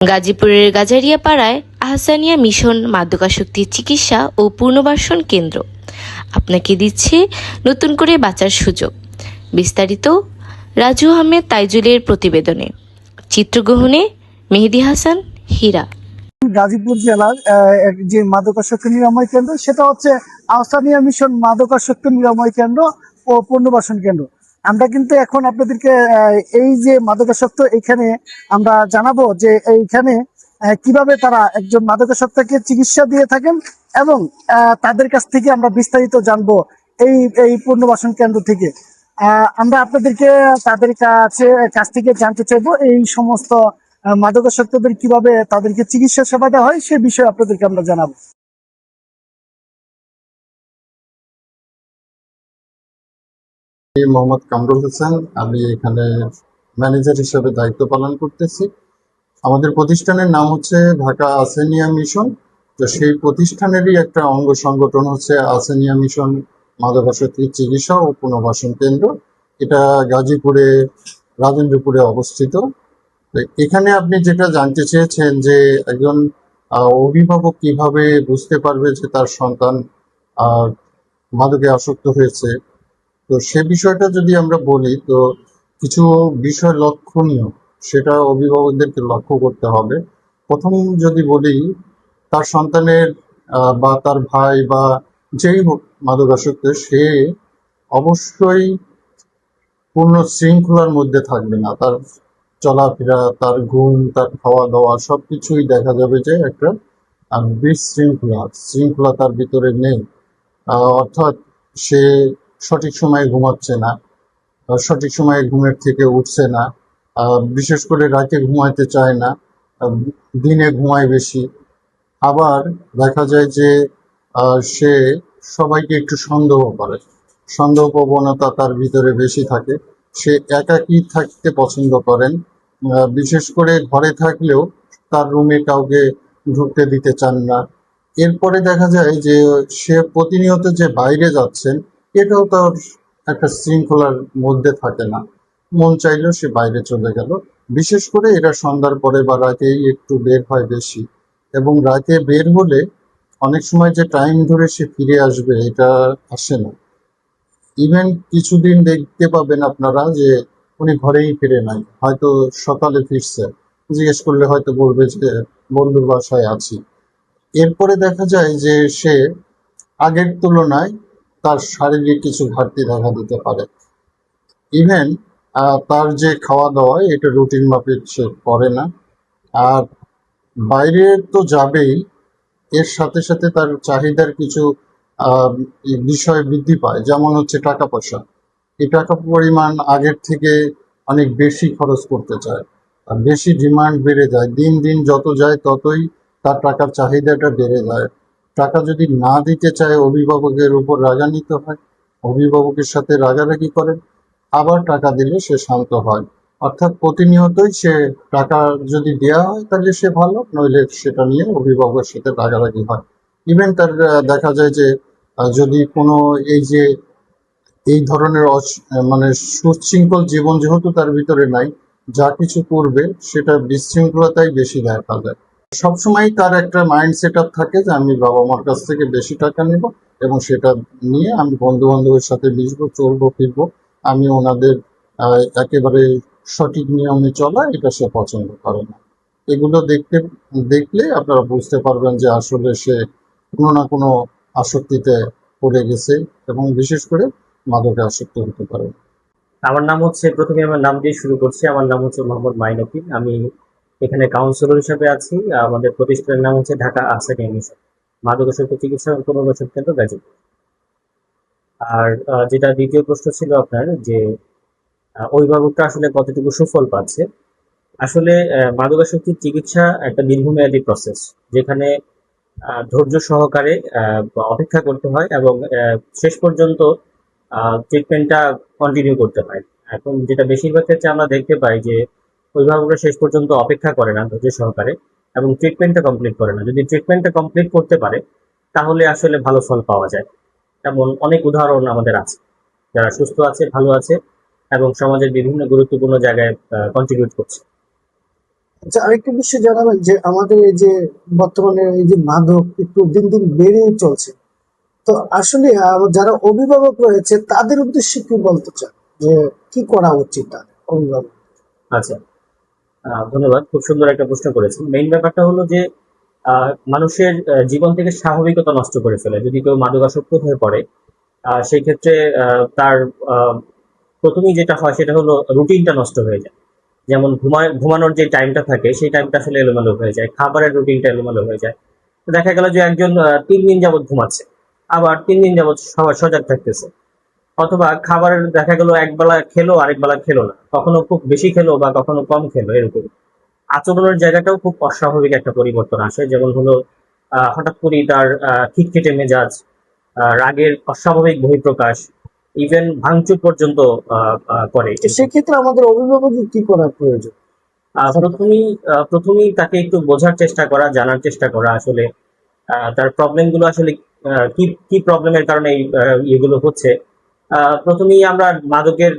গাজীপুরের গাজারিয়া পাড়ায় আহসানিয়া মিশন মাদকাসক্তির চিকিৎসা ও পুনর্বাসন কেন্দ্র আপনাকে দিচ্ছে নতুন করে বাঁচার সুযোগ। বিস্তারিত রাজু আহমেদ তাইজুলের প্রতিবেদনে, চিত্রগ্রহণে মেহেদি হাসান হীরা। গাজীপুর জেলার যে মাদকাসক্তি নিরাময় কেন্দ্র সেটা হচ্ছে আহসানিয়া মিশন মাদকাসক্তি নিরাময় কেন্দ্র ও পুনর্বাসন কেন্দ্র। আমরা কিন্তু এখন আপনাদেরকে এই যে মাদকাসক্ত এখানে আমরা জানাবো যে এইখানে কিভাবে তারা একজন মাদকাসক্তকে চিকিৎসা দিয়ে থাকেন এবং তাদের কাছ থেকে আমরা বিস্তারিত জানবো এই পুনর্বাসন কেন্দ্র থেকে। আমরা আপনাদেরকে তাদের কাছ থেকে জানতে চাইবো এই সমস্ত মাদকাসক্তদের কিভাবে তাদেরকে চিকিৎসা সেবা দেওয়া হয় সে বিষয়ে আপনাদেরকে আমরা জানাবো। মোহাম্মদ কামরুল হোসেন, আমি এখানে ম্যানেজার হিসেবে দায়িত্ব পালন করতেছি। আমাদের প্রতিষ্ঠানের নাম হচ্ছে ঢাকা আহসানিয়া মিশন। তো সেই প্রতিষ্ঠানেরই একটা অঙ্গ সংগঠন হচ্ছে আহসানিয়া মিশন মাদকাসক্তি চিকিৎসা ও পুনর্বাসন কেন্দ্র। এটা গাজীপুরে রাজেন্দ্রপুরে অবস্থিত। এখানে আপনি যেটা জানতে চেয়েছেন যে একজন অভিভাবক কিভাবে বুঝতে পারবে যে তার সন্তান মাদকে আসক্ত হয়েছে, তো সে বিষয়টা যদি আমরা বলি তো কিছু বিষয় লক্ষণীয়, সেটা অভিভাবকদেরকে লক্ষ্য করতে হবে। প্রথম যদি বলি, তার সন্তানের বা তার ভাই বা যেই হোক মাদকাসক্ত, সে অবশ্যই পূর্ণ শৃঙ্খলার মধ্যে থাকবে না। তার চলাফেরা, তার ঘুম, তার খাওয়া দাওয়া সবকিছুই দেখা যাবে যে একটা শৃঙ্খলা তার ভিতরে নেই। অর্থাৎ সে সঠিক সময়ে ঘুমাচ্ছে না, সঠিক সময়ে ঘুমের থেকে উঠছে না, বিশেষ করে রাতে ঘুমাইতে চায় না, দিনে ঘুমায় বেশি। আবার দেখা যায় যে সে সবাইকে একটু সন্দেহ প্রবণতা তার ভিতরে বেশি থাকে। সে একাকী থাকতে পছন্দ করেন, বিশেষ করে ঘরে থাকলেও তার রুমে কাউকে ঢুকতে দিতে চান না। এরপরে দেখা যায় যে সে প্রতিনিয়ত যে বাইরে যাচ্ছেন, এটাও তার একটা শৃঙ্খলার মধ্যে থাকে না। মন চাইলেও সে বাইরে চলে গেল। বিশেষ করে এরা সন্ধ্যার পরে বা রাতেই একটু বের হয় বেশি, এবং রাতে বের হলে অনেক সময় যে টাইম ধরে সে ফিরে আসবে এটা আসে না। ইভেন কিছুদিন দেখতে পাবেন আপনারা যে উনি ঘরেই ফিরে নাই, হয়তো সকালে ফিরছে, জিজ্ঞেস করলে হয়তো বলবে যে বন্ধুর বাসায় আছি। এরপরে দেখা যায় যে সে আগের তুলনায় তার শারীরিক কিছু ঘাটতি দেখা দিতে পারে। ইভেন তার যে খাওয়া দাওয়া এটা রুটিন মাফিক সে করে না। আর বাইরে তো যাবেই, এর সাথে সাথে তার চাহিদার কিছু বিষয় বৃদ্ধি পায়, যেমন হচ্ছে টাকা পয়সা। এই টাকা পরিমাণ আগের থেকে অনেক বেশি খরচ করতে চায়, আর বেশি ডিমান্ড বেড়ে যায়। দিন দিন যত যায় ততই তার টাকার চাহিদাটা বেড়ে যায়। টাকা যদি না দিতে চায়, অভিভাবকের উপর রাগান্বিত হয়, অভিভাবকের সাথে রাগারাগি করে। আবার টাকা দিলে সে শান্ত হয়। অর্থাৎ প্রতিনিয়তই সে টাকা যদি দেওয়া হয় তাহলে সে ভালো, নইলে সেটা নিয়ে অভিভাবকের সাথে রাগারাগি হয়। ইভেন তার দেখা যায় যে যদি কোনো এই ধরনের মানে সুশৃঙ্খল জীবন যেহেতু তার ভিতরে নাই, যা কিছু করবে সেটা বিশৃঙ্খলতাই বেশি দেখা যায়। সবসময় তার একটা মাইন্ড সেট আপ থাকে যে আমি বাবা মার কাছ থেকে বেশি টাকা নেব এবং সেটা নিয়ে আমি বন্ধু বান্ধবের সাথে মিশবো, চলবো, ফিরবো। আমি ওনাদের একেবারে সঠিক নিয়মে চলা এটা সে পছন্দ করে না। এগুলো দেখলে আপনারা বুঝতে পারবেন যে আসলে সে কোনো না কোনো আসক্তিতে পড়ে গেছে, এবং বিশেষ করে মাদকে আসক্ত হতে পারে। আমার নাম হচ্ছে, প্রথমে আমার নাম দিয়ে শুরু করছি। আমার নাম হচ্ছে মোহাম্মদ মাইনুদ্দিন। আমি এখানে কাউন্সিলর হিসেবে আছি। আমাদের প্রতিষ্ঠানের নাম হচ্ছে ঢাকা আহসানিয়া মিশন মাদকাসক্তি চিকিৎসা ও পুনর্বাসন কেন্দ্র, গাজীপুর। আর যেটা দ্বিতীয় প্রশ্ন ছিল আপনার, যে অভিভাবকটা আসলে কতটুকু সুফল পাচ্ছে। আসলে মাদকাসক্তির চিকিৎসা একটা দীর্ঘমেয়াদী প্রসেস, যেখানে ধৈর্য সহকারে অপেক্ষা করতে হয় এবং শেষ পর্যন্ত ট্রিটমেন্টটা কন্টিনিউ করতে হয়। এখন যেটা বেশিরভাগ ক্ষেত্রে আমরা দেখতে পাই যে অভিভাবকরা শেষ পর্যন্ত অপেক্ষা করে না ধৈর্য সহকারে, এবং ট্রিটমেন্টটা কমপ্লিট করে না। যদি ট্রিটমেন্টটা কমপ্লিট করতে পারে তাহলে আসলে ভালো ফল পাওয়া যায়। এমন অনেক উদাহরণ আমাদের আছে, যারা সুস্থ আছে, ভালো আছে এবং সমাজের বিভিন্ন গুরুত্বপূর্ণ জায়গায় কন্ট্রিবিউট করছে। আচ্ছা, আরেকটা বিষয় জানাবেন যে আমাদের এই যে বর্তমানে এই যে মাদক একটু দিন দিন বেড়েই চলছে, তো আসলে যারা অভিভাবক রয়েছে তাদের উদ্দেশ্যে কি বলতে চান, যে কি করা উচিত তাদের অভিভাবক? আচ্ছা, ধন্যবাদ, খুব সুন্দর একটা প্রশ্ন করেছেন। মেইন ব্যাপারটা হলো যে মানুষের জীবন থেকে স্বাভাবিকতা নষ্ট করে ফেলে যদি কেউ মাদকাসক্ত হয়ে পড়ে। সেই ক্ষেত্রে তার আহ, প্রথমেই যেটা হয় সেটা হলো রুটিনটা নষ্ট হয়ে যায়। যেমন ঘুমানোর যে টাইমটা থাকে সেই টাইমটা আসলে এলোমেলো হয়ে যায়, খাবারের রুটিনটা এলোমেলো হয়ে যায়। তো দেখা গেল যে একজন 3 দিন যাবত ঘুমাচ্ছে, আবার 3 দিন যাবত সজাগ থাকতেছে, অথবা খাবারের দেখা গেল একবেলা খেলো আরেক বেলা খেলো না, কখনো খুব বেশি খেলো বা কখনো কম খেলো, এরকম। আচরণের জায়গাটাও খুব অস্বাভাবিক একটা পরিবর্তন আসে, যেমন হলো হঠাৎ করেই তার খিটখিটে মেজাজ, রাগের অস্বাভাবিক বহিঃপ্রকাশ, ইভেন ভাঙচুর পর্যন্ত করে। তো সেক্ষেত্রে আমাদের অভিভাবকের কি করা প্রয়োজন? প্রথমেই তাকে একটু বোঝার চেষ্টা করা, জানার চেষ্টা করা আসলে তার প্রবলেম গুলো আসলে কি কি প্রবলেমের কারণে এগুলো হচ্ছে। প্রথমেই আমরা মাদকের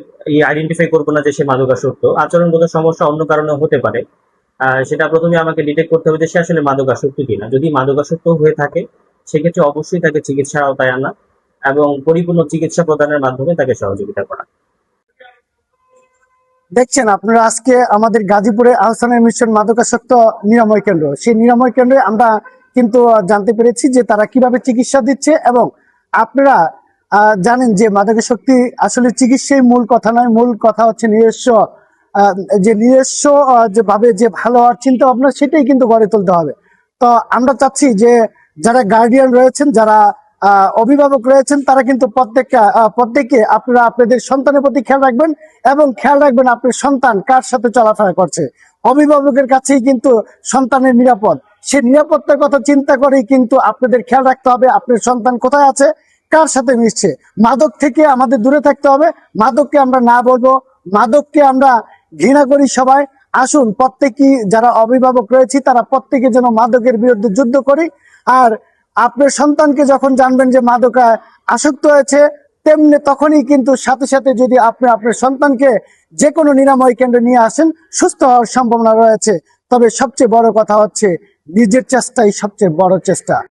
আইডেন্টিফাই করবো না যে সে মাদকাসক্ত, আচরণগত সমস্যা অন্য কারণে হতে পারে। সেটা প্রথমে আমাকে ডিটেক্ট করতে হবে যে সে আসলে মাদকাসক্ত কিনা। যদি মাদকাসক্ত হয়ে থাকে সেক্ষেত্রে অবশ্যই তাকে চিকিৎসার আওতায় আনা এবং পরিপূর্ণ চিকিৎসা প্রদানের মাধ্যমে তাকে সহযোগিতা করা। দেখছেন আপনারা আজকে আমাদের গাজীপুরে আহসানের মিশন মাদকাসক্ত নিরাময় কেন্দ্র, সেই নিরাময় কেন্দ্রে আমরা কিন্তু জানতে পেরেছি যে তারা কিভাবে চিকিৎসা দিচ্ছে। এবং আপনারা জানেন যে মাদকাসক্তি আসলে চিকিৎসাই মূল কথা নয়, মূল কথা হচ্ছে নিজস্ব নিজস্ব যে ভাবে যে ভালো হওয়ার চিন্তা ভাবনা, সেটাই কিন্তু গড়ে তুলতে হবে। তো আমরা চাচ্ছি যে যারা গার্ডিয়ান রয়েছেন, যারা অভিভাবক রয়েছেন, তারা কিন্তু প্রত্যেকে আপনারা আপনাদের সন্তানের প্রতি খেয়াল রাখবেন এবং খেয়াল রাখবেন আপনার সন্তান কার সাথে চলাফেরা করছে। অভিভাবকের কাছেই কিন্তু সন্তানের নিরাপদ, সে নিরাপত্তার কথা চিন্তা করেই কিন্তু আপনাদের খেয়াল রাখতে হবে আপনার সন্তান কোথায় আছে, কার সাথে মিশছে। মাদক থেকে আমাদের দূরে থাকতে হবে, মাদককে আমরা না বলবো, মাদককে আমরা ঘৃণা করি সবাই। আসুন প্রত্যেকেই যারা অভিভাবক রয়েছে তারা প্রত্যেকে যেন মাদকের বিরুদ্ধে যুদ্ধ করি। আর আপনার সন্তানকে যখন জানবেন যে মাদকে আসক্ত হয়েছে, তেমনি তখনই কিন্তু সাথে সাথে যদি আপনি আপনার সন্তানকে যে কোনো নিরাময় কেন্দ্রে নিয়ে আসেন, সুস্থ হওয়ার সম্ভাবনা রয়েছে। তবে সবচেয়ে বড় কথা হচ্ছে নিজের চেষ্টাই সবচেয়ে বড় চেষ্টা।